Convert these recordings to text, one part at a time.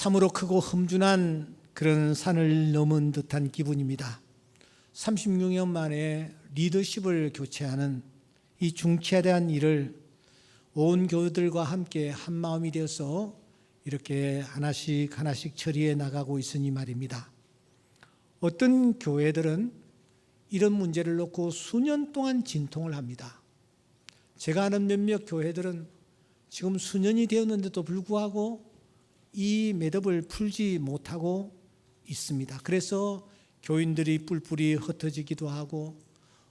참으로 크고 험준한 그런 산을 넘은 듯한 기분입니다. 36년 만에 리더십을 교체하는 이 중차대한 일을 온 교우들과 함께 한 마음이 되어서 이렇게 하나씩 하나씩 처리해 나가고 있으니 말입니다. 어떤 교회들은 이런 문제를 놓고 수년 동안 진통을 합니다. 제가 아는 몇몇 교회들은 지금 수년이 되었는데도 불구하고 이 매듭을 풀지 못하고 있습니다. 그래서 교인들이 뿔뿔이 흩어지기도 하고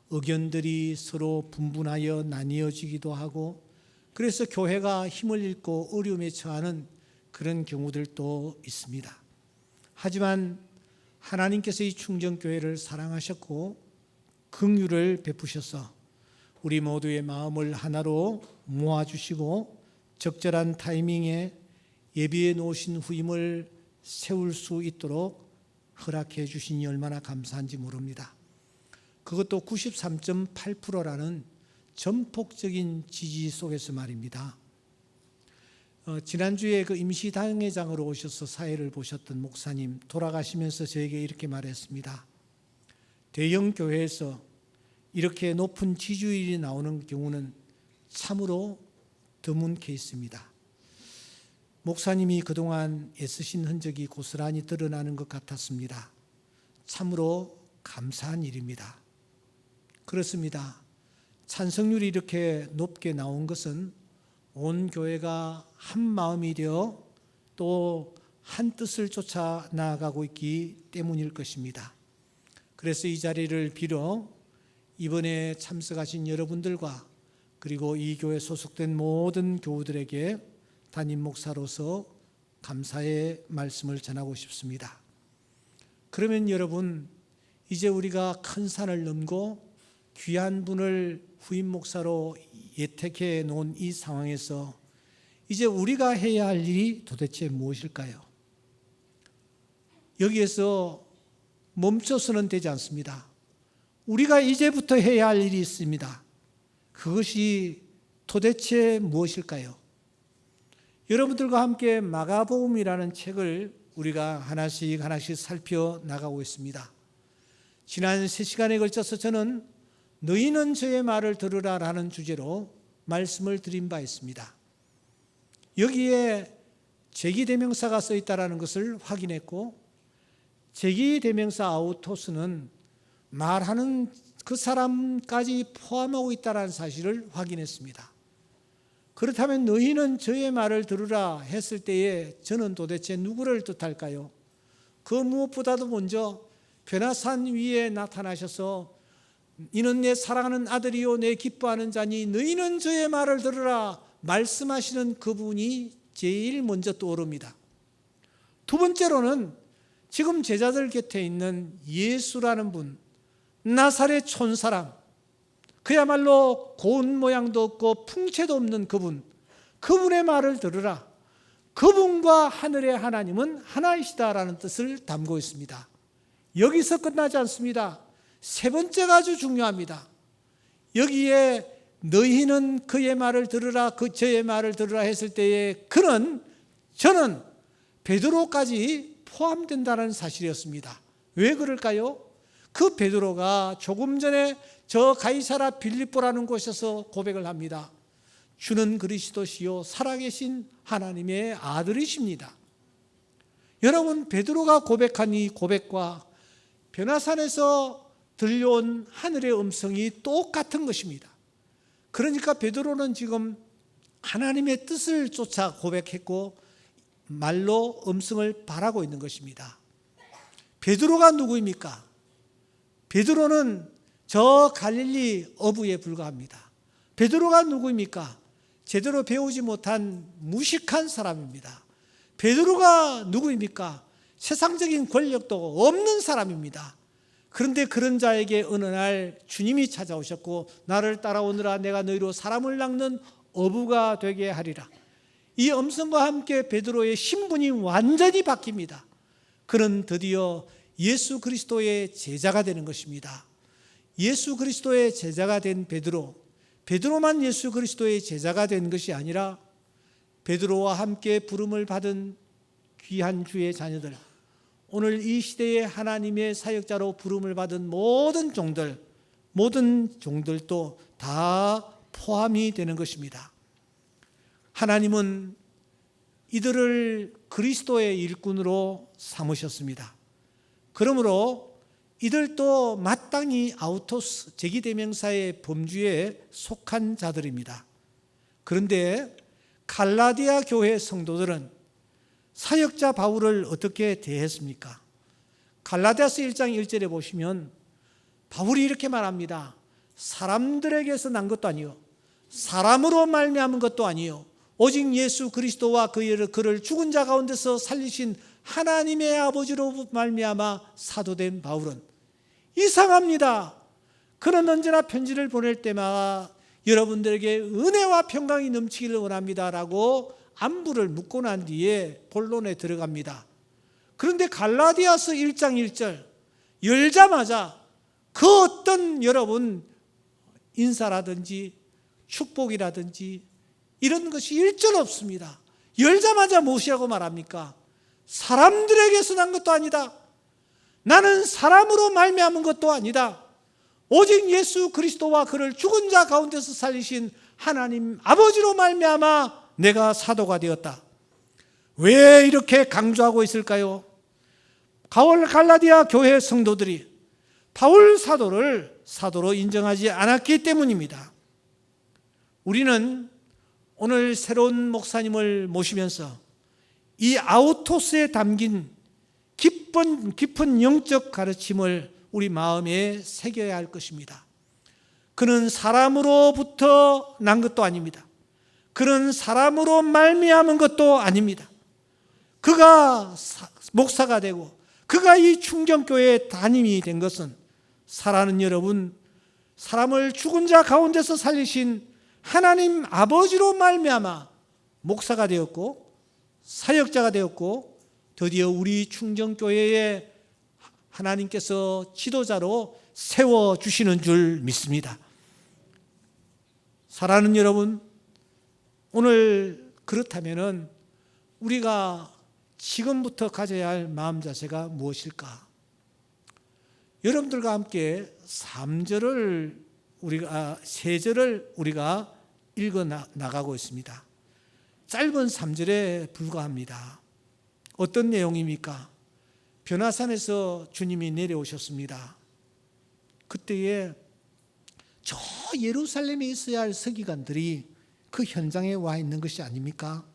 의견들이 서로 분분하여 나뉘어지기도 하고 그래서 교회가 힘을 잃고 어려움에 처하는 그런 경우들도 있습니다. 하지만 하나님께서 이 충정교회를 사랑하셨고 긍휼을 베푸셔서 우리 모두의 마음을 하나로 모아주시고 적절한 타이밍에 예비해 놓으신 후임을 세울 수 있도록 허락해 주시니 얼마나 감사한지 모릅니다. 그것도 93.8%라는 전폭적인 지지 속에서 말입니다. 지난주에 그 임시당회장으로 오셔서 사회를 보셨던 목사님 돌아가시면서 저에게 이렇게 말했습니다. 대형 교회에서 이렇게 높은 지지율이 나오는 경우는 참으로 드문 케이스입니다. 목사님이 그동안 애쓰신 흔적이 고스란히 드러나는 것 같았습니다. 참으로 감사한 일입니다. 그렇습니다. 찬성률이 이렇게 높게 나온 것은 온 교회가 한 마음이 되어 또 한 뜻을 쫓아 나아가고 있기 때문일 것입니다. 그래서 이 자리를 빌어 이번에 참석하신 여러분들과 그리고 이 교회 소속된 모든 교우들에게 담임 목사로서 감사의 말씀을 전하고 싶습니다. 그러면 여러분, 이제 우리가 큰 산을 넘고 귀한 분을 후임 목사로 예택해 놓은 이 상황에서 이제 우리가 해야 할 일이 도대체 무엇일까요? 여기에서 멈춰서는 되지 않습니다. 우리가 이제부터 해야 할 일이 있습니다. 그것이 도대체 무엇일까요? 여러분들과 함께 마가복음이라는 책을 우리가 하나씩 살펴나가고 있습니다. 지난 3시간에 걸쳐서 저는 너희는 저의 말을 들으라 라는 주제로 말씀을 드린 바 있습니다. 여기에 제기대명사가 써 있다는 것을 확인했고 제기대명사 아우토스는 말하는 그 사람까지 포함하고 있다는 사실을 확인했습니다. 그렇다면 너희는 저의 말을 들으라 했을 때에 저는 도대체 누구를 뜻할까요? 그 무엇보다도 먼저 변화산 위에 나타나셔서 이는 내 사랑하는 아들이요 내 기뻐하는 자니 너희는 저의 말을 들으라 말씀하시는 그분이 제일 먼저 떠오릅니다. 두 번째로는 지금 제자들 곁에 있는 예수라는 분, 나사렛 촌사람, 그야말로 고운 모양도 없고 풍채도 없는 그분의 말을 들으라. 그분과 하늘의 하나님은 하나이시다라는 뜻을 담고 있습니다. 여기서 끝나지 않습니다. 세 번째가 아주 중요합니다. 여기에 너희는 그의 말을 들으라, 저의 말을 들으라 했을 때에 저는 베드로까지 포함된다는 사실이었습니다. 왜 그럴까요? 그 베드로가 조금 전에 저 가이사라 빌립보라는 곳에서 고백을 합니다. 주는 그리스도시요 살아계신 하나님의 아들이십니다. 여러분, 베드로가 고백한 이 고백과 변화산에서 들려온 하늘의 음성이 똑같은 것입니다. 그러니까 베드로는 지금 하나님의 뜻을 쫓아 고백했고 말로 음성을 바라고 있는 것입니다. 베드로가 누구입니까? 베드로는 저 갈릴리 어부에 불과합니다. 베드로가 누구입니까? 제대로 배우지 못한 무식한 사람입니다. 베드로가 누구입니까? 세상적인 권력도 없는 사람입니다. 그런데 그런 자에게 어느 날 주님이 찾아오셨고 나를 따라오느라 내가 너희로 사람을 낚는 어부가 되게 하리라. 이 음성과 함께 베드로의 신분이 완전히 바뀝니다. 그는 드디어 예수 그리스도의 제자가 되는 것입니다. 예수 그리스도의 제자가 된 베드로만 예수 그리스도의 제자가 된 것이 아니라 베드로와 함께 부름을 받은 귀한 주의 자녀들, 오늘 이 시대에 하나님의 사역자로 부름을 받은 모든 종들도 다 포함이 되는 것입니다. 하나님은 이들을 그리스도의 일꾼으로 삼으셨습니다. 그러므로 이들도 마땅히 아우토스 제기대명사의 범주에 속한 자들입니다. 그런데 갈라디아 교회 성도들은 사역자 바울을 어떻게 대했습니까? 갈라디아서 1장 1절에 보시면 바울이 이렇게 말합니다. 사람들에게서 난 것도 아니요 사람으로 말미암은 것도 아니요 오직 예수 그리스도와 그를 죽은 자 가운데서 살리신 하나님의 아버지로 말미암아 사도된 바울은 이상합니다. 그는 언제나 편지를 보낼 때마다 여러분들에게 은혜와 평강이 넘치기를 원합니다라고 안부를 묻고 난 뒤에 본론에 들어갑니다. 그런데 갈라디아서 1장 1절 열자마자 그 어떤 여러분 인사라든지 축복이라든지 이런 것이 일절 없습니다. 열자마자 무엇이라고 말합니까? 사람들에게서 난 것도 아니다. 나는 사람으로 말미암은 것도 아니다. 오직 예수 그리스도와 그를 죽은 자 가운데서 살리신 하나님 아버지로 말미암아 내가 사도가 되었다. 왜 이렇게 강조하고 있을까요? 갈라디아 교회 성도들이 바울 사도를 사도로 인정하지 않았기 때문입니다. 우리는 오늘 새로운 목사님을 모시면서 이 아우토스에 담긴 깊은 영적 가르침을 우리 마음에 새겨야 할 것입니다. 그는 사람으로부터 난 것도 아닙니다. 그는 사람으로 말미암은 것도 아닙니다. 그가 목사가 되고 그가 이 충정교회의 담임이 된 것은 사랑하는 여러분, 사람을 죽은 자 가운데서 살리신 하나님 아버지로 말미암아 목사가 되었고 사역자가 되었고 드디어 우리 충정교회에 하나님께서 지도자로 세워주시는 줄 믿습니다. 사랑하는 여러분, 오늘 그렇다면 우리가 지금부터 가져야 할 마음 자세가 무엇일까? 여러분들과 함께 3절을 우리가 3절을 우리가 읽어 나가고 있습니다. 짧은 3절에 불과합니다. 어떤 내용입니까? 변화산에서 주님이 내려오셨습니다. 그때에 저 예루살렘에 있어야 할 서기관들이 그 현장에 와 있는 것이 아닙니까?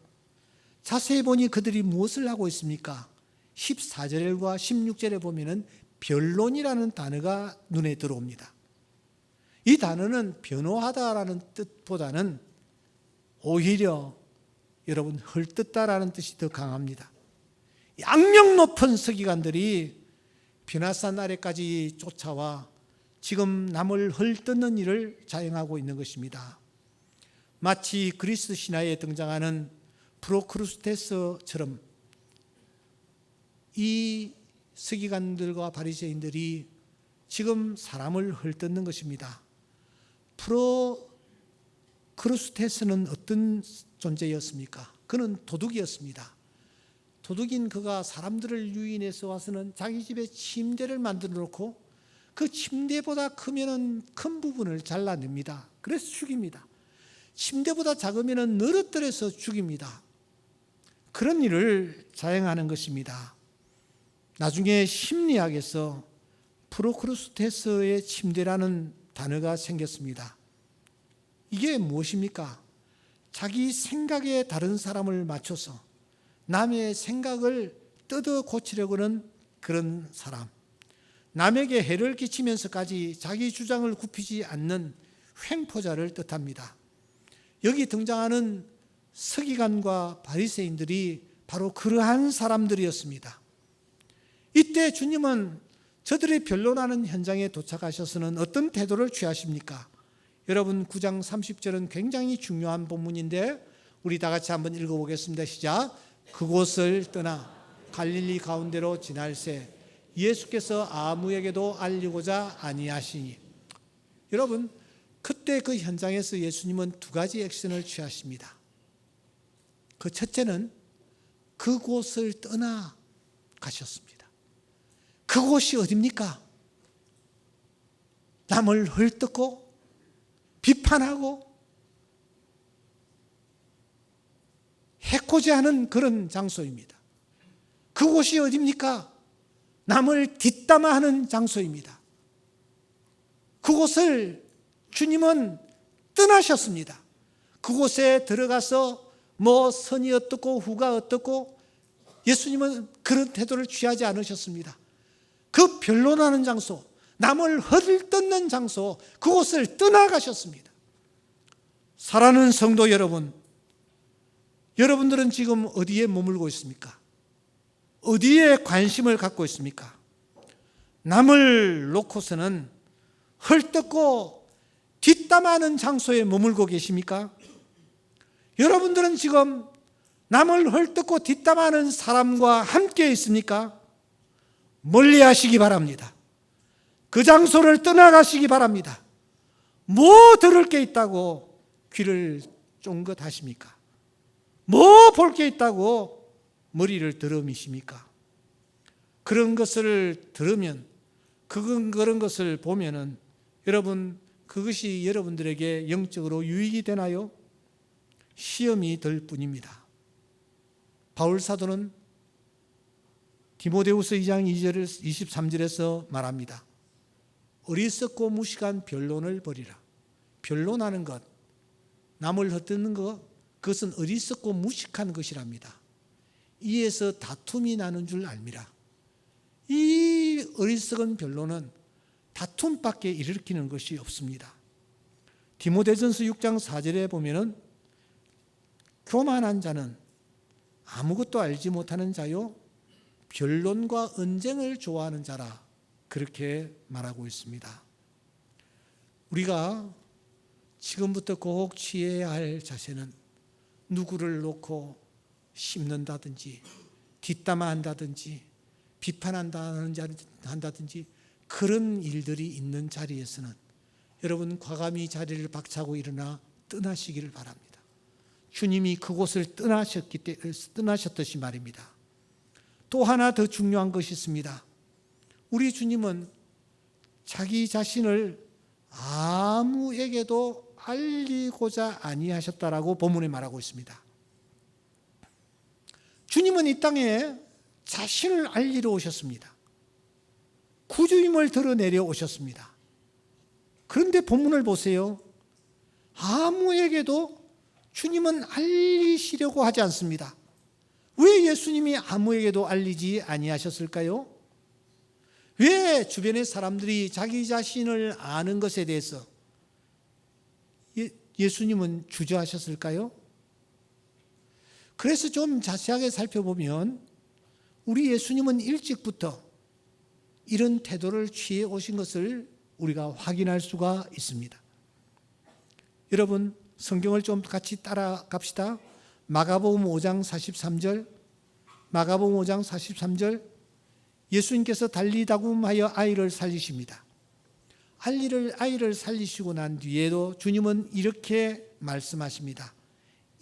자세히 보니 그들이 무엇을 하고 있습니까? 14절과 16절에 보면은 변론이라는 단어가 눈에 들어옵니다. 이 단어는 변호하다라는 뜻보다는 오히려 여러분 헐뜯다라는 뜻이 더 강합니다. 악명 높은 서기관들이 변화산 아래까지 쫓아와 지금 남을 헐뜯는 일을 자행하고 있는 것입니다. 마치 그리스 신화에 등장하는 프로크루스테스처럼 이 서기관들과 바리새인들이 지금 사람을 헐뜯는 것입니다. 프로크루스테스는 어떤 존재였습니까? 그는 도둑이었습니다. 도둑인 그가 사람들을 유인해서 와서는 자기 집에 침대를 만들어 놓고 그 침대보다 크면은 큰 부분을 잘라냅니다. 그래서 죽입니다. 침대보다 작으면은 늘어뜨려서 죽입니다. 그런 일을 자행하는 것입니다. 나중에 심리학에서 프로크루스테스의 침대라는 단어가 생겼습니다. 이게 무엇입니까? 자기 생각에 다른 사람을 맞춰서 남의 생각을 뜯어 고치려고 하는 그런 사람, 남에게 해를 끼치면서까지 자기 주장을 굽히지 않는 횡포자를 뜻합니다. 여기 등장하는 서기관과 바리새인들이 바로 그러한 사람들이었습니다. 이때 주님은 저들이 변론하는 현장에 도착하셔서는 어떤 태도를 취하십니까? 여러분 9장 30절은 굉장히 중요한 본문인데 우리 다 같이 한번 읽어보겠습니다. 시작. 그곳을 떠나 갈릴리 가운데로 지날새 예수께서 아무에게도 알리고자 아니하시니. 여러분 그때 그 현장에서 예수님은 두 가지 액션을 취하십니다. 그 첫째는 그곳을 떠나 가셨습니다. 그곳이 어디입니까? 남을 헐뜯고 비판하고 해코지 하는 그런 장소입니다. 그곳이 어디입니까? 남을 뒷담화하는 장소입니다. 그곳을 주님은 떠나셨습니다. 그곳에 들어가서 뭐 선이 어떻고 후가 어떻고 예수님은 그런 태도를 취하지 않으셨습니다. 그 변론하는 장소, 남을 헐뜯는 장소, 그곳을 떠나가셨습니다. 사랑하는 성도 여러분, 여러분들은 지금 어디에 머물고 있습니까? 어디에 관심을 갖고 있습니까? 남을 놓고서는 헐뜯고 뒷담화하는 장소에 머물고 계십니까? 여러분들은 지금 남을 헐뜯고 뒷담화하는 사람과 함께 있습니까? 멀리 하시기 바랍니다. 그 장소를 떠나가시기 바랍니다. 뭐 들을 게 있다고 귀를 쫑긋 하십니까? 뭐 볼 게 있다고 머리를 들으십니까? 그런 것을 들으면, 그런 것을 보면은 여러분, 그것이 여러분들에게 영적으로 유익이 되나요? 시험이 될 뿐입니다. 바울 사도는 디모데후서 2장 2절 23절에서 말합니다. 어리석고 무식한 변론을 버리라. 변론하는 것, 남을 헛듣는 것, 그것은 어리석고 무식한 것이랍니다. 이에서 다툼이 나는 줄 알미라. 이 어리석은 변론은 다툼밖에 일으키는 것이 없습니다. 디모데전서 6장 4절에 보면은 교만한 자는 아무것도 알지 못하는 자요 변론과 언쟁을 좋아하는 자라, 그렇게 말하고 있습니다. 우리가 지금부터 꼭 취해야 할 자세는 누구를 놓고 심는다든지 뒷담화한다든지 비판한다든지 그런 일들이 있는 자리에서는 여러분 과감히 자리를 박차고 일어나 떠나시기를 바랍니다. 주님이 그곳을 떠나셨듯이 말입니다. 또 하나 더 중요한 것이 있습니다. 우리 주님은 자기 자신을 아무에게도 알리고자 아니하셨다라고 본문에 말하고 있습니다. 주님은 이 땅에 자신을 알리러 오셨습니다. 구주임을 드러내려 오셨습니다. 그런데 본문을 보세요. 아무에게도 주님은 알리시려고 하지 않습니다. 왜 예수님이 아무에게도 알리지 아니하셨을까요? 왜 주변의 사람들이 자기 자신을 아는 것에 대해서 예수님은 주저하셨을까요? 그래서 좀 자세하게 살펴보면 우리 예수님은 일찍부터 이런 태도를 취해 오신 것을 우리가 확인할 수가 있습니다. 여러분, 성경을 좀 같이 따라갑시다. 마가복음 5장 43절, 마가복음 5장 43절, 예수님께서 달리다굼하여 아이를 살리십니다. 아이를 살리시고 난 뒤에도 주님은 이렇게 말씀하십니다.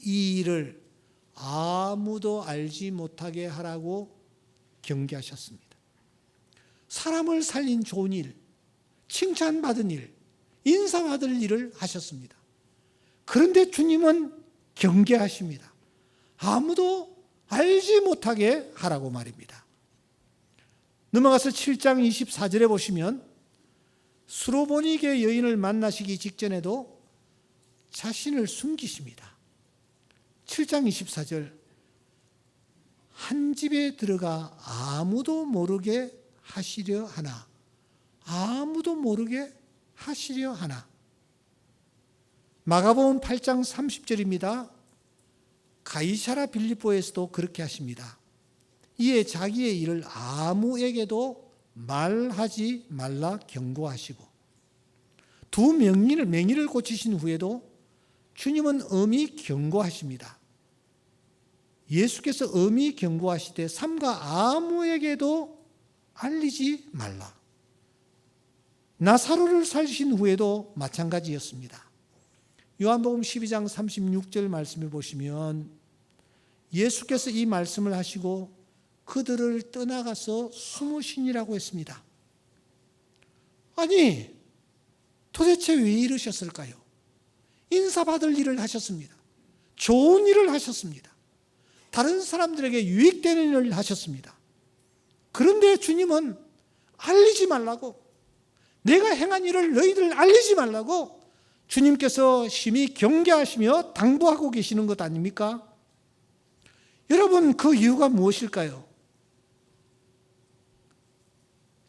이 일을 아무도 알지 못하게 하라고 경계하셨습니다. 사람을 살린 좋은 일, 칭찬받은 일, 인사받을 일을 하셨습니다. 그런데 주님은 경계하십니다. 아무도 알지 못하게 하라고 말입니다. 넘어가서 7장 24절에 보시면 수로보니게 여인을 만나시기 직전에도 자신을 숨기십니다. 7장 24절, 한 집에 들어가 아무도 모르게 하시려 하나, 아무도 모르게 하시려 하나. 마가복음 8장 30절입니다. 가이사라 빌립보에서도 그렇게 하십니다. 이에 자기의 일을 아무에게도 말하지 말라 경고하시고, 두 맹인을 고치신 후에도 주님은 엄히 경고하십니다. 예수께서 엄히 경고하시되 삼가 아무에게도 알리지 말라. 나사로를 살리신 후에도 마찬가지였습니다. 요한복음 12장 36절 말씀을 보시면 예수께서 이 말씀을 하시고 그들을 떠나가서 숨으시니라고 했습니다. 아니, 도대체 왜 이러셨을까요? 인사받을 일을 하셨습니다. 좋은 일을 하셨습니다. 다른 사람들에게 유익되는 일을 하셨습니다. 그런데 주님은 알리지 말라고, 내가 행한 일을 너희들 알리지 말라고 주님께서 심히 경계하시며 당부하고 계시는 것 아닙니까? 여러분, 그 이유가 무엇일까요?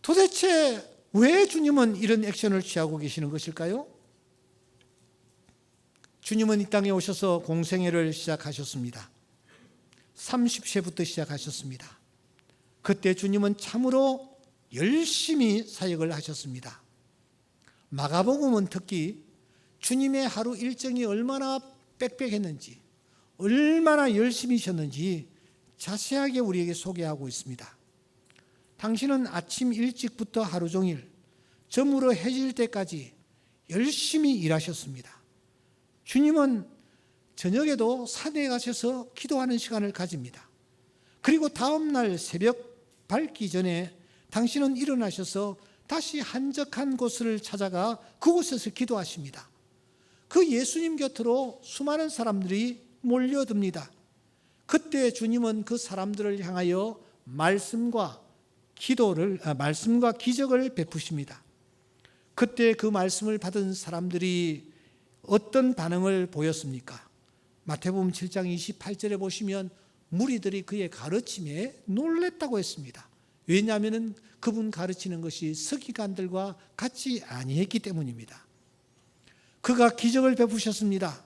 도대체 왜 주님은 이런 액션을 취하고 계시는 것일까요? 주님은 이 땅에 오셔서 공생애를 시작하셨습니다. 30세부터 시작하셨습니다. 그때 주님은 참으로 열심히 사역을 하셨습니다. 마가복음은 특히 주님의 하루 일정이 얼마나 빽빽했는지, 얼마나 열심히셨는지 자세하게 우리에게 소개하고 있습니다. 당신은 아침 일찍부터 하루 종일 저물어 해질 때까지 열심히 일하셨습니다. 주님은 저녁에도 산에 가셔서 기도하는 시간을 가집니다. 그리고 다음 날 새벽 밝기 전에 당신은 일어나셔서 다시 한적한 곳을 찾아가 그곳에서 기도하십니다. 그 예수님 곁으로 수많은 사람들이 몰려듭니다. 그때 주님은 그 사람들을 향하여 말씀과 기적을 베푸십니다. 그때 그 말씀을 받은 사람들이 어떤 반응을 보였습니까? 마태복음 7장 28절에 보시면 무리들이 그의 가르침에 놀랬다고 했습니다. 왜냐하면 그분 가르치는 것이 서기관들과 같이 아니했기 때문입니다. 그가 기적을 베푸셨습니다.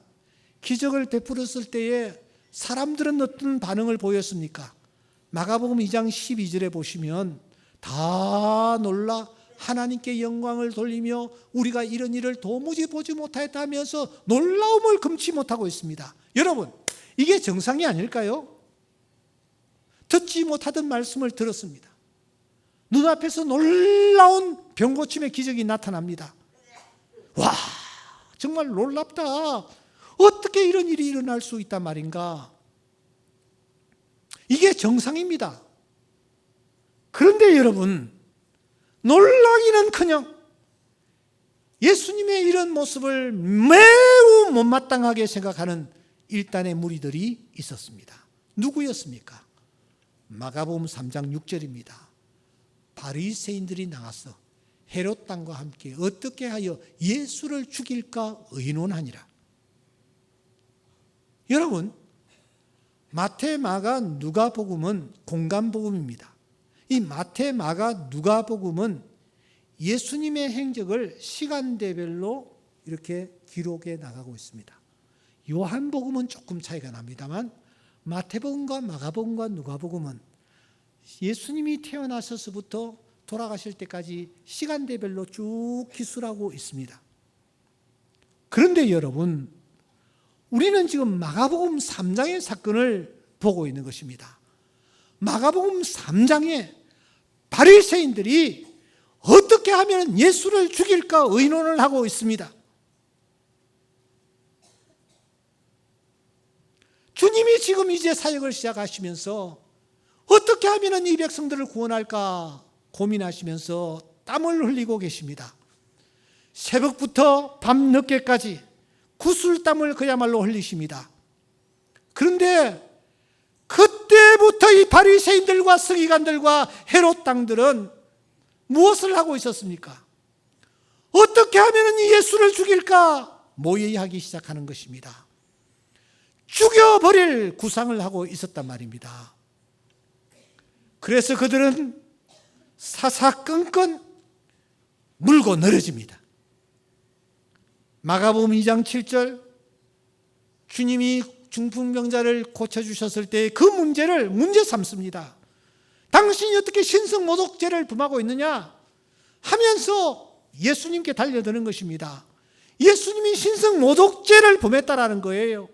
기적을 베풀었을 때에 사람들은 어떤 반응을 보였습니까? 마가복음 2장 12절에 보시면 다 놀라 하나님께 영광을 돌리며 우리가 이런 일을 도무지 보지 못하였다 하면서 놀라움을 금치 못하고 있습니다. 여러분, 이게 정상이 아닐까요? 듣지 못하던 말씀을 들었습니다. 눈앞에서 놀라운 병고침의 기적이 나타납니다. 와, 정말 놀랍다. 어떻게 이런 일이 일어날 수 있단 말인가? 이게 정상입니다. 그런데 여러분, 놀라기는커녕 예수님의 이런 모습을 매우 못마땅하게 생각하는 일단의 무리들이 있었습니다. 누구였습니까? 마가복음 3장 6절입니다. 바리새인들이 나가서 헤롯 왕과 함께 어떻게 하여 예수를 죽일까 의논하니라. 여러분, 마태, 마가, 누가복음은 공간복음입니다. 이 마태, 마가, 누가복음은 예수님의 행적을 시간대별로 이렇게 기록해 나가고 있습니다. 요한복음은 조금 차이가 납니다만 마태복음과 마가복음과 누가복음은 예수님이 태어나셔서부터 돌아가실 때까지 시간대별로 쭉 기술하고 있습니다. 그런데 여러분, 우리는 지금 마가복음 3장의 사건을 보고 있는 것입니다. 마가복음 3장에 바리새인들이 어떻게 하면 예수를 죽일까 의논을 하고 있습니다. 주님이 지금 이제 사역을 시작하시면서 어떻게 하면 이 백성들을 구원할까 고민하시면서 땀을 흘리고 계십니다. 새벽부터 밤늦게까지 구슬땀을 그야말로 흘리십니다. 그런데 그때부터 이 바리새인들과 서기관들과 헤롯 왕들은 무엇을 하고 있었습니까? 어떻게 하면 이 예수를 죽일까 모의하기 시작하는 것입니다. 죽여버릴 구상을 하고 있었단 말입니다. 그래서 그들은 사사건건 물고 늘어집니다. 마가복음 2장 7절, 주님이 중풍병자를 고쳐주셨을 때 그 문제를 문제 삼습니다. 당신이 어떻게 신성모독죄를 범하고 있느냐 하면서 예수님께 달려드는 것입니다. 예수님이 신성모독죄를 범했다라는 거예요.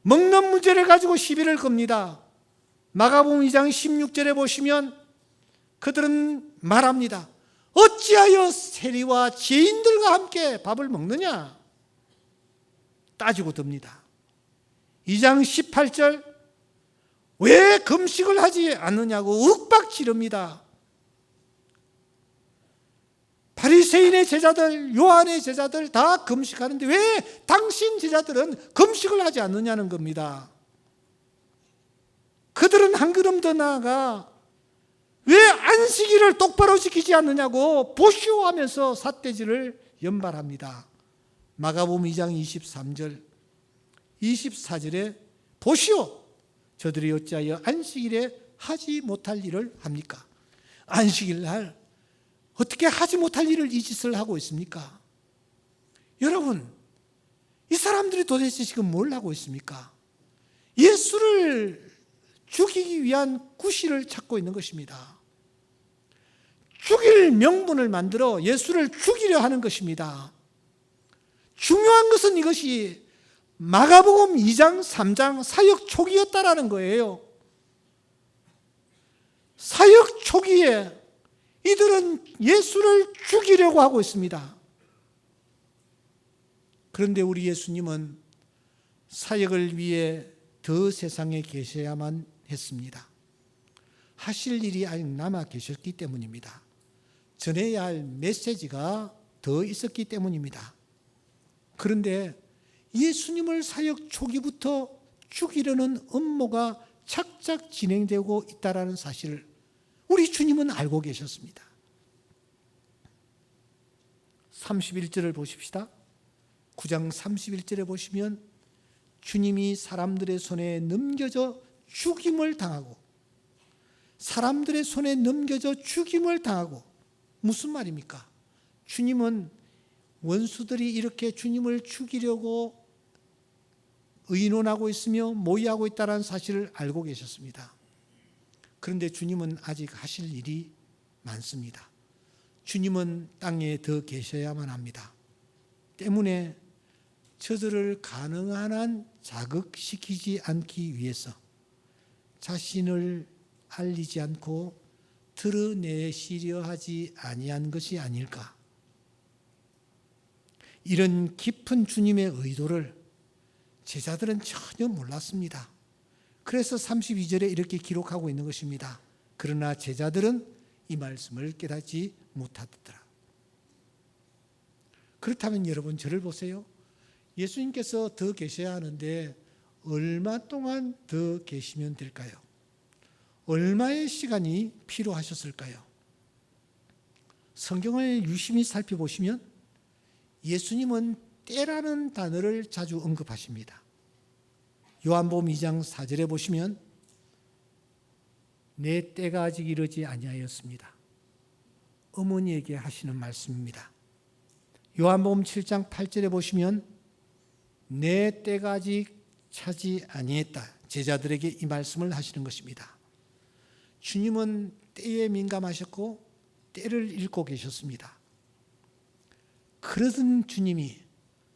먹는 문제를 가지고 시비를 겁니다. 마가복음 2장 16절에 보시면 그들은 말합니다. 어찌하여 세리와 죄인들과 함께 밥을 먹느냐 따지고 듭니다. 2장 18절 왜 금식을 하지 않느냐고 윽박 지릅니다. 바리새인의 제자들, 요한의 제자들 다 금식하는데 왜 당신 제자들은 금식을 하지 않느냐는 겁니다. 그들은 한 걸음 더 나아가 왜 안식일을 똑바로 지키지 않느냐고 보시오하면서 삿대질을 연발합니다. 마가복음 2장 23절 24절에 보시오, 저들이 어찌하여 안식일에 하지 못할 일을 합니까? 안식일 날 어떻게 하지 못할 일을 이 짓을 하고 있습니까? 여러분, 이 사람들이 도대체 지금 뭘 하고 있습니까? 예수를 죽이기 위한 구실을 찾고 있는 것입니다. 죽일 명분을 만들어 예수를 죽이려 하는 것입니다. 중요한 것은 이것이 마가복음 2장 3장 사역 초기였다라는 거예요. 사역 초기에 이들은 예수를 죽이려고 하고 있습니다. 그런데 우리 예수님은 사역을 위해 더 세상에 계셔야만 했습니다. 하실 일이 아직 남아 계셨기 때문입니다. 전해야 할 메시지가 더 있었기 때문입니다. 그런데 예수님을 사역 초기부터 죽이려는 음모가 착착 진행되고 있다는 사실을 우리 주님은 알고 계셨습니다. 31절을 보십시다. 9장 31절에 보시면 주님이 사람들의 손에 넘겨져 죽임을 당하고, 사람들의 손에 넘겨져 죽임을 당하고, 무슨 말입니까? 주님은 원수들이 이렇게 주님을 죽이려고 의논하고 있으며 모의하고 있다는 사실을 알고 계셨습니다. 그런데 주님은 아직 하실 일이 많습니다. 주님은 땅에 더 계셔야만 합니다. 때문에 저들을 가능한 한 자극시키지 않기 위해서 자신을 알리지 않고 드러내시려 하지 아니한 것이 아닐까. 이런 깊은 주님의 의도를 제자들은 전혀 몰랐습니다. 그래서 32절에 이렇게 기록하고 있는 것입니다. 그러나 제자들은 이 말씀을 깨닫지 못하더라. 그렇다면 여러분, 저를 보세요. 예수님께서 더 계셔야 하는데 얼마 동안 더 계시면 될까요? 얼마의 시간이 필요하셨을까요? 성경을 유심히 살펴보시면 예수님은 때라는 단어를 자주 언급하십니다. 요한복음 2장 4절에 보시면 내 때가 아직 이르지 아니하였습니다. 어머니에게 하시는 말씀입니다. 요한복음 7장 8절에 보시면 내 때가 아직 차지 아니했다. 제자들에게 이 말씀을 하시는 것입니다. 주님은 때에 민감하셨고 때를 읽고 계셨습니다. 그러던 주님이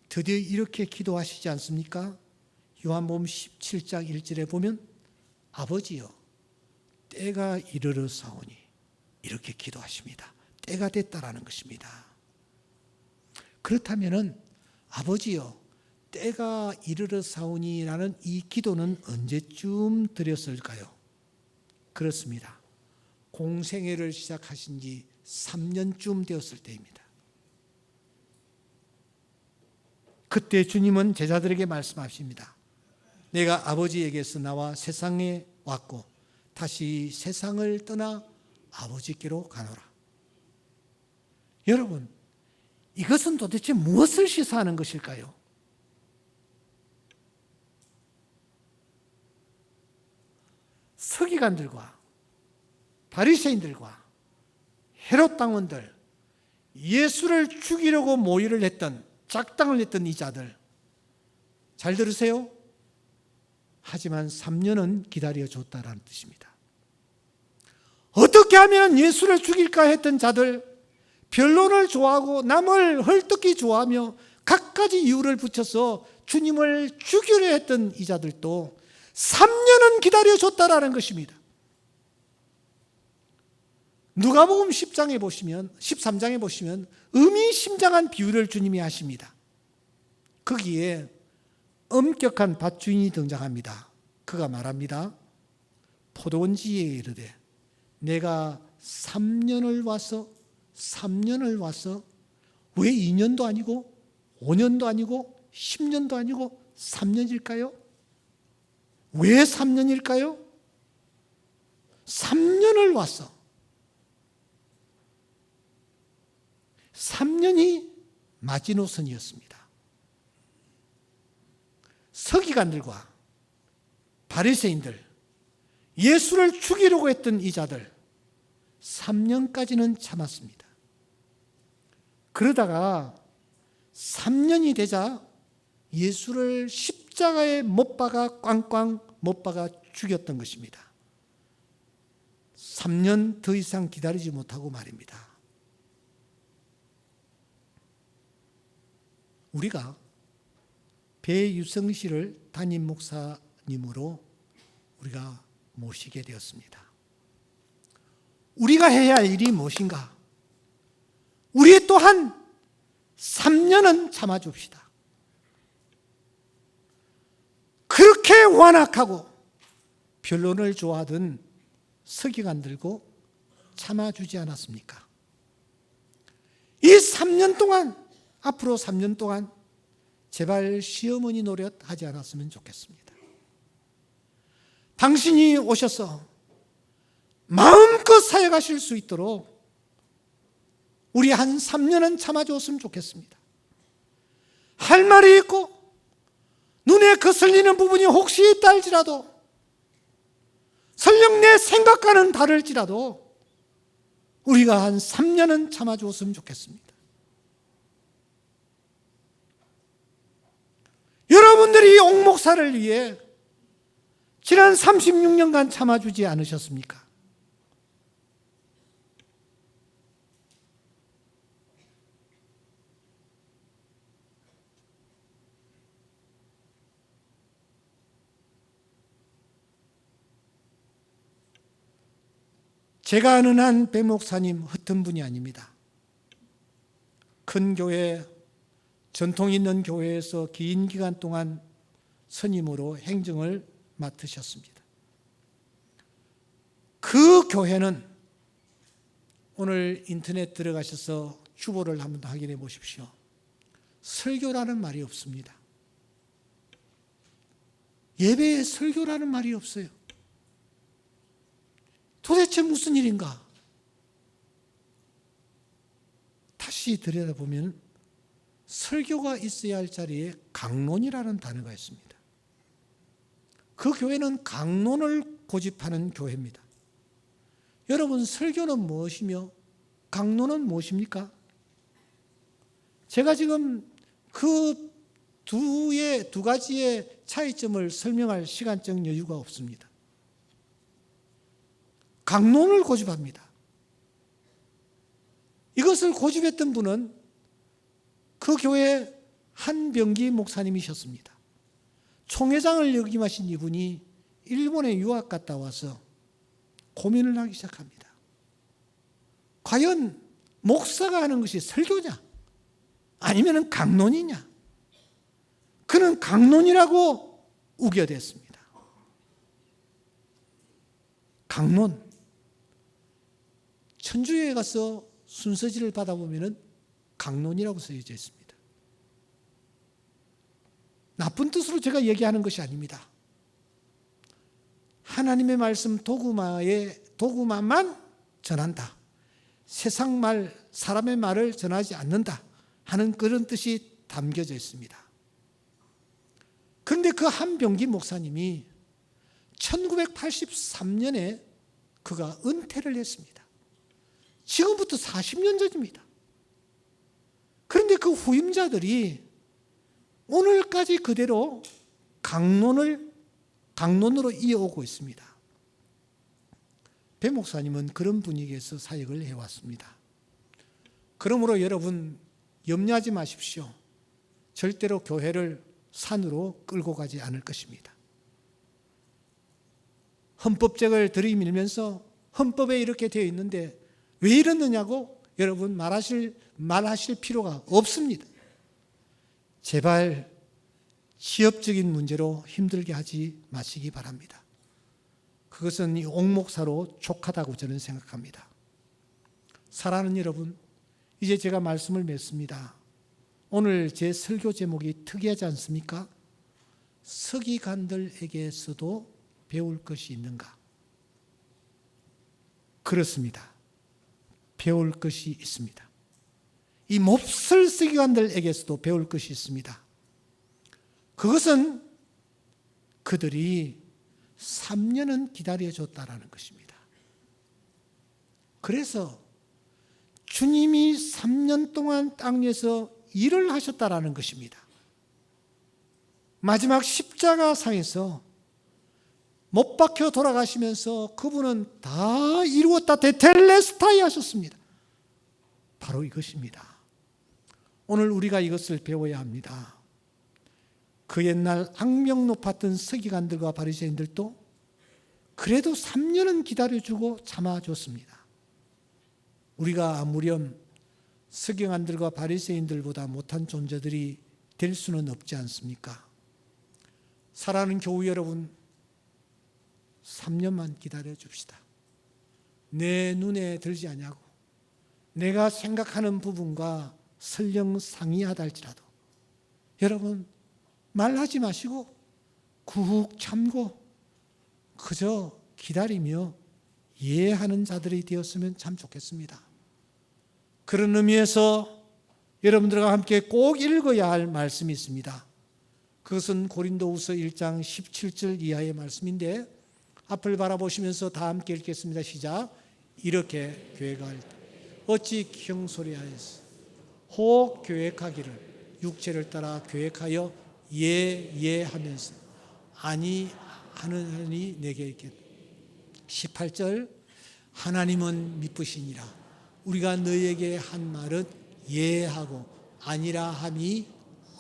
드디어 이렇게 기도하시지 않습니까? 요한복음 17장 1절에 보면 아버지여 때가 이르러 사오니, 이렇게 기도하십니다. 때가 됐다라는 것입니다. 그렇다면 아버지여 때가 이르러 사오니라는 이 기도는 언제쯤 드렸을까요? 그렇습니다. 공생애를 시작하신 지 3년쯤 되었을 때입니다. 그때 주님은 제자들에게 말씀하십니다. 내가 아버지에게서 나와 세상에 왔고 다시 세상을 떠나 아버지께로 가노라. 여러분, 이것은 도대체 무엇을 시사하는 것일까요? 서기관들과 바리새인들과 헤롯 당원들, 예수를 죽이려고 모의를 했던, 작당을 했던 이 자들, 잘 들으세요. 하지만 3년은 기다려줬다라는 뜻입니다. 어떻게 하면 예수를 죽일까 했던 자들, 변론을 좋아하고 남을 헐뜯기 좋아하며 갖가지 이유를 붙여서 주님을 죽이려 했던 이 자들도 3년은 기다려줬다라는 것입니다. 누가복음 10장에 보시면, 13장에 보시면 의미심장한 비유를 주님이 하십니다. 거기에 엄격한 밭주인이 등장합니다. 그가 말합니다. 포도원지에 이르되 내가 3년을 와서 왜 2년도 아니고 5년도 아니고 10년도 아니고 3년일까요? 왜 3년일까요? 3년을 와서 3년이 마지노선이었습니다. 서기관들과 바리새인들, 예수를 죽이려고 했던 이자들 3년까지는 참았습니다. 그러다가 3년이 되자 예수를 십자가에 못 박아 꽝꽝 못 박아 죽였던 것입니다. 3년 더 이상 기다리지 못하고 말입니다. 우리가 배유성 씨를 담임 목사님으로 우리가 모시게 되었습니다. 우리가 해야 할 일이 무엇인가? 우리 또한 3년은 참아줍시다. 그렇게 완악하고 변론을 좋아하던 서기관들고 참아주지 않았습니까? 이 3년 동안, 앞으로 3년 동안 제발 시어머니 노릇 하지 않았으면 좋겠습니다. 당신이 오셔서 마음껏 사역하실 수 있도록 우리 한 3년은 참아줬으면 좋겠습니다. 할 말이 있고 눈에 거슬리는 부분이 혹시 있다 할지라도, 설령 내 생각과는 다를지라도 우리가 한 3년은 참아줬으면 좋겠습니다. 여러분들이 옥목사를 위해 지난 36년간 참아주지 않으셨습니까? 제가 아는 한 배 목사님 흩은 분이 아닙니다. 큰 교회, 전통 있는 교회에서 긴 기간 동안 선임으로 행정을 맡으셨습니다. 그 교회는 오늘 인터넷 들어가셔서 주보를 한번 확인해 보십시오. 설교라는 말이 없습니다. 예배에 설교라는 말이 없어요. 도대체 무슨 일인가? 다시 들여다보면 설교가 있어야 할 자리에 강론이라는 단어가 있습니다. 그 교회는 강론을 고집하는 교회입니다. 여러분, 설교는 무엇이며 강론은 무엇입니까? 제가 지금 그 두 가지의 차이점을 설명할 시간적 여유가 없습니다. 강론을 고집합니다. 이것을 고집했던 분은 그 교회 한병기 목사님이셨습니다. 총회장을 역임하신 이분이 일본에 유학 갔다 와서 고민을 하기 시작합니다. 과연 목사가 하는 것이 설교냐? 아니면 강론이냐? 그는 강론이라고 우겨댔습니다. 강론. 천주교에 가서 순서지를 받아보면 강론이라고 써져 있습니다. 나쁜 뜻으로 제가 얘기하는 것이 아닙니다. 하나님의 말씀 도구마만 전한다. 세상 말, 사람의 말을 전하지 않는다 하는 그런 뜻이 담겨져 있습니다. 그런데 그 한병기 목사님이 1983년에 그가 은퇴를 했습니다. 지금부터 40년 전입니다. 그런데 그 후임자들이 오늘까지 그대로 강론으로 이어오고 있습니다. 배 목사님은 그런 분위기에서 사역을 해왔습니다. 그러므로 여러분 염려하지 마십시오. 절대로 교회를 산으로 끌고 가지 않을 것입니다. 헌법책을 들이밀면서 헌법에 이렇게 되어 있는데 왜 이러느냐고 여러분 말하실 필요가 없습니다. 제발 취업적인 문제로 힘들게 하지 마시기 바랍니다. 그것은 이 옥목사로 족하다고 저는 생각합니다. 사랑하는 여러분, 이제 제가 말씀을 맺습니다. 오늘 제 설교 제목이 특이하지 않습니까? 서기관들에게서도 배울 것이 있는가? 그렇습니다. 배울 것이 있습니다. 이 몹쓸 서기관들에게서도 배울 것이 있습니다. 그것은 그들이 3년은 기다려줬다라는 것입니다. 그래서 주님이 3년 동안 땅 위에서 일을 하셨다라는 것입니다. 마지막 십자가상에서 못 박혀 돌아가시면서 그분은 다 이루었다 테텔레스타이 하셨습니다. 바로 이것입니다. 오늘 우리가 이것을 배워야 합니다. 그 옛날 악명 높았던 서기관들과 바리새인들도 그래도 3년은 기다려주고 참아줬습니다. 우리가 아무렴 서기관들과 바리새인들보다 못한 존재들이 될 수는 없지 않습니까? 사랑하는 교우 여러분, 3년만 기다려 줍시다. 내 눈에 들지 않냐고 내가 생각하는 부분과 설령 상이하다 할지라도 여러분 말하지 마시고 꾹 참고 그저 기다리며 이해하는 자들이 되었으면 참 좋겠습니다. 그런 의미에서 여러분들과 함께 꼭 읽어야 할 말씀이 있습니다. 그것은 고린도후서 1장 17절 이하의 말씀인데 앞을 바라보시면서 다 함께 읽겠습니다. 시작. 이렇게 계획할 때 어찌 경솔이하여서 혹 계획하기를 육체를 따라 계획하여 예하면서 아니하느니 내게 있겠다. 18절 하나님은 미쁘시니라 우리가 너희에게 한 말은 예하고 아니라 함이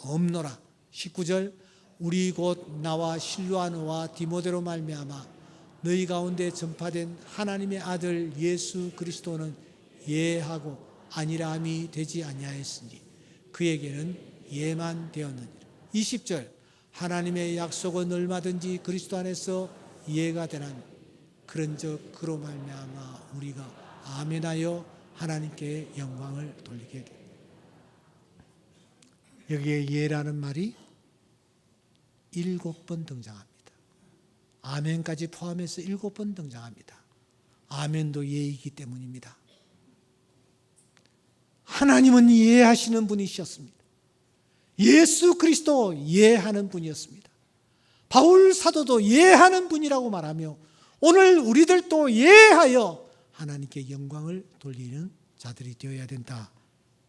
없노라. 19절 우리 곧 나와 실로아노와 디모데로 말미암아 너희 가운데 전파된 하나님의 아들 예수 그리스도는 예하고 아니라 함이 되지 아니하였으니 그에게는 예만 되었느니라. 20절 하나님의 약속은 얼마든지 그리스도 안에서 예가 되나니 그런즉 그로 말미암아 우리가 아멘하여 하나님께 영광을 돌리게 됩니다. 여기에 예라는 말이 7번 등장합니다. 아멘까지 포함해서 7번 등장합니다. 아멘도 예이기 때문입니다. 하나님은 예하시는 분이셨습니다. 예수 그리스도 예하는 분이었습니다. 바울 사도도 예하는 분이라고 말하며 오늘 우리들도 예하여 하나님께 영광을 돌리는 자들이 되어야 된다.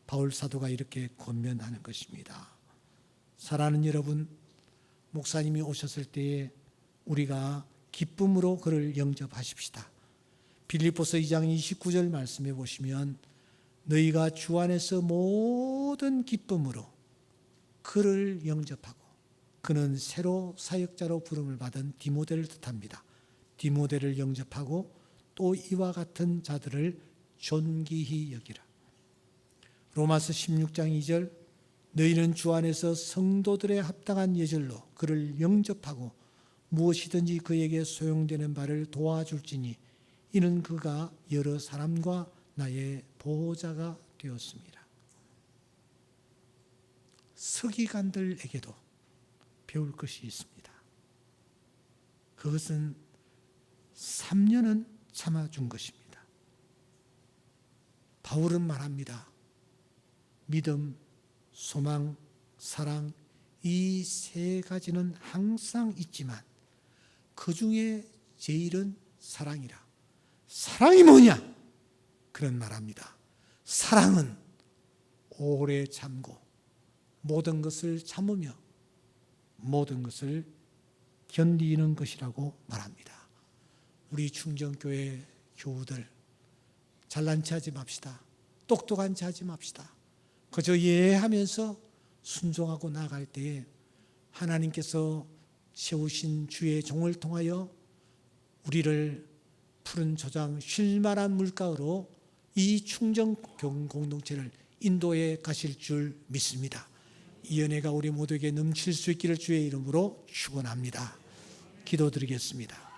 바울 사도가 이렇게 권면하는 것입니다. 사랑하는 여러분, 목사님이 오셨을 때에 우리가 기쁨으로 그를 영접하십시다. 빌립보서 2장 29절 말씀해 보시면 너희가 주 안에서 모든 기쁨으로 그를 영접하고 그는 새로 사역자로 부름을 받은 디모데를 뜻합니다. 디모데를 영접하고 또 이와 같은 자들을 존귀히 여기라. 로마서 16장 2절 너희는 주 안에서 성도들의 합당한 예절로 그를 영접하고 무엇이든지 그에게 소용되는 바를 도와줄지니 이는 그가 여러 사람과 나의 보호자가 되었습니다. 서기관들에게도 배울 것이 있습니다. 그것은 3년은 참아준 것입니다. 바울은 말합니다. 믿음, 소망, 사랑 이 세 가지는 항상 있지만 그 중에 제일은 사랑이라. 사랑이 뭐냐? 그런 말합니다. 사랑은 오래 참고 모든 것을 참으며 모든 것을 견디는 것이라고 말합니다. 우리 충정교회 교우들 잘난 체 하지 맙시다. 똑똑한 체 하지 맙시다. 그저 예하면서 순종하고 나아갈 때에 하나님께서 세우신 주의 종을 통하여 우리를 푸른 초장 쉴만한 물가로 이 충정 공동체를 인도해 가실 줄 믿습니다. 이 은혜가 우리 모두에게 넘칠 수 있기를 주의 이름으로 축원합니다. 기도드리겠습니다.